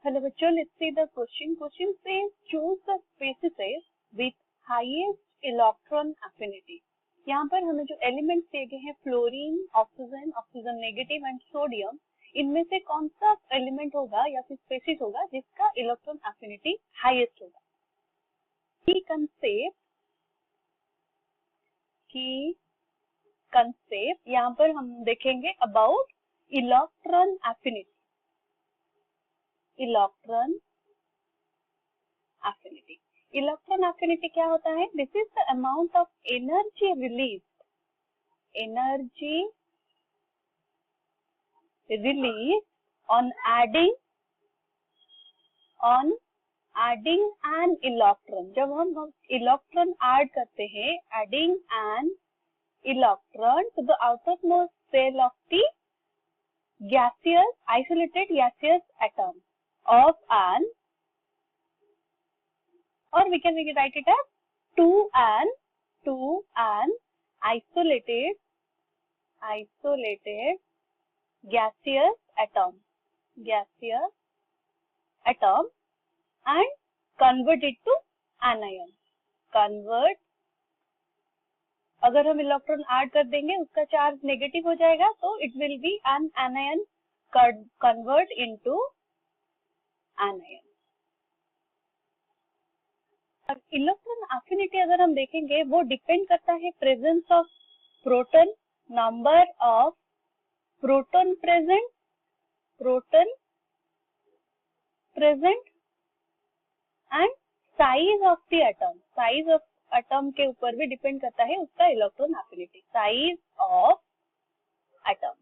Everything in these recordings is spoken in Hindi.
हेलो बच्चों, let's see the question. Question says choose the species with highest electron affinity. यहाँ पर हमें जो एलिमेंट्स दिए गए हैं fluorine, oxygen, oxygen negative and sodium, इनमें से कौन सा एलिमेंट होगा या फिर स्पेसिस होगा जिसका इलेक्ट्रॉन एफिनिटी हाईएस्ट होगा. की कंसेप्ट यहाँ पर हम देखेंगे about electron affinity. Electron affinity क्या होता है? This is the amount of energy release on adding an electron. जब हम इलेक्ट्रॉन ऐड करते हैं, adding an electron to the outermost shell of the isolated gaseous atom of an, or we can write it as to an isolated gaseous atom and convert it to anion. अगर हम इलेक्ट्रॉन ऐड कर देंगे, उसका चार्ज नेगेटिव हो जाएगा, तो it will be an anion convert into anion. Electron affinity अगर हम देखेंगे, वो डिपेंड करता है presence of proton, number of proton present and size of the atom. Size of atom के ऊपर भी डिपेंड करता है उसका electron affinity. Size of atom.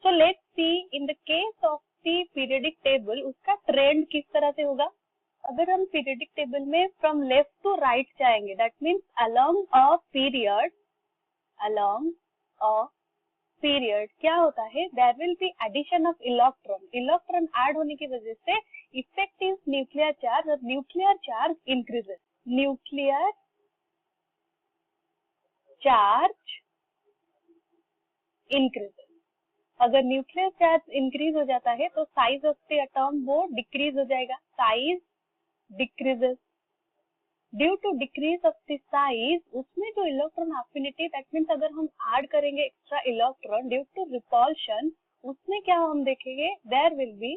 So let's see in the case of the periodic table, उसका ट्रेंड किस तरह से होगा. अगर हम पीरियोडिक टेबल में फ्रॉम लेफ्ट टू राइट जाएंगे, that means along a period क्या होता है, there will be addition of electron add होने की वजह से effective nuclear charge increases. Nuclear charge increases. अगर न्यूक्लियर चार्ज इंक्रीज हो जाता है तो साइज ऑफ द एटम वो डिक्रीज हो जाएगा. Size decreases. Due to decrease of the size, उसमें जो इलेक्ट्रॉन एफिनिटी, दैट मीन्स अगर हम ऐड करेंगे extra electron due to repulsion, उसमें क्या हम देखेंगे, there will be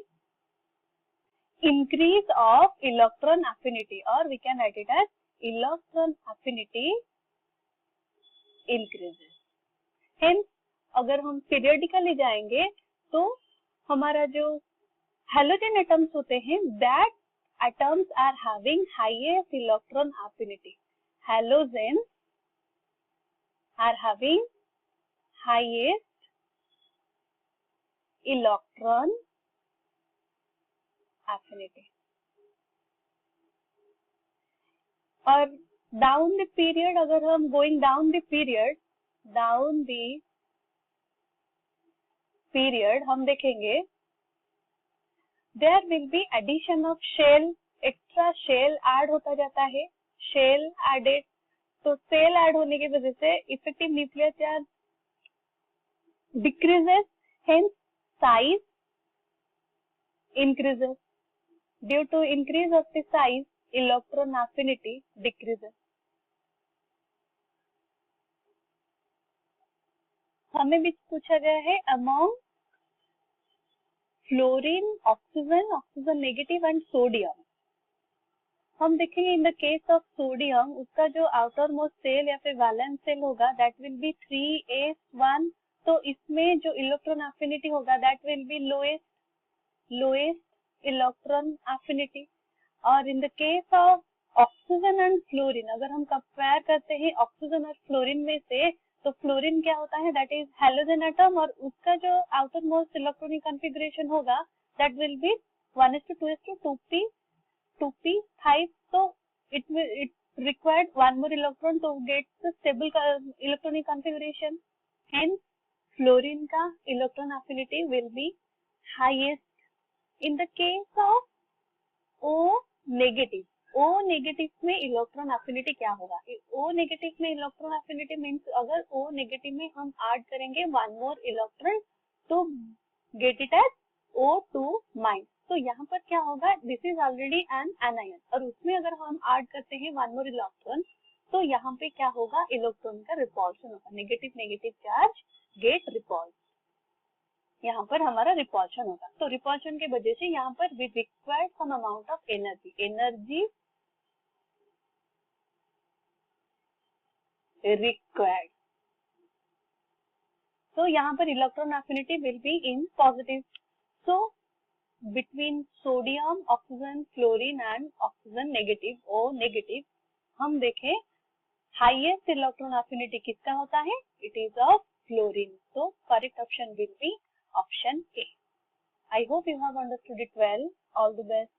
increase of electron affinity, और we can write it as electron affinity increases. Hence अगर हम पीरियडिकली जाएंगे तो हमारा जो हैलोजन एटम्स होते हैं, that atoms are having highest electron affinity. Halogens are having highest electron affinity. और down the period, अगर हम going down the period हम देखेंगे, there will be addition of shell. Extra shell add होता जाता है. शेल एडेड, तो शेल ऐड होने की वजह से effective nuclear charge decreases, hence size increases. Due to increase of the size, electron affinity decreases. हमें भी पूछा गया है among fluorine, oxygen negative and sodium. हम देखेंगे in the case of sodium, उसका जो आउटर मोस्ट सेल या फिर वैलेंस सेल होगा, दैट विल बी 3s1. तो इसमें जो इलेक्ट्रॉन एफिनिटी होगा, that will be lowest electron affinity. और in the case of oxygen and fluorine, अगर हम कंपेयर करते हैं ऑक्सीजन और फ्लोरीन में से, तो फ्लोरीन क्या होता है, दैट इज हैलोजन एटम, और उसका जो आउटर मोस्ट इलेक्ट्रॉनिक कॉन्फ़िगरेशन होगा, that will B 1s2 2s2 2p5. so it required one more electron to get the stable electronic configuration. Hence fluorine का electron affinity will be highest. In the case of O negative में इलेक्ट्रॉन एफिनिटी क्या होगा? O नेगेटिव में इलेक्ट्रॉन एफिनिटी मीन्स अगर O नेगेटिव में हम ऐड करेंगे वन मोर इलेक्ट्रॉन तो गेट इट एज O2-. तो यहाँ पर क्या होगा, this is already an anion और उसमें अगर हम ऐड करते हैं वन मोर इलेक्ट्रॉन तो यहाँ पे क्या होगा, इलेक्ट्रॉन का रिपल्शन होगा, negative negative charge get repulse, यहाँ पर हमारा रिपल्शन होगा। तो रिपल्शन के वजह से यहाँ पर we required some amount of energy, energy required. तो यहाँ पर electron affinity will be in positive. So between sodium, oxygen, chlorine and oxygen negative O negative, हम देखें हाईएस्ट इलेक्ट्रॉन एफिनिटी किसका होता है, इट इज ऑफ क्लोरीन। तो correct option will be option A. I hope you have understood it well. All the best.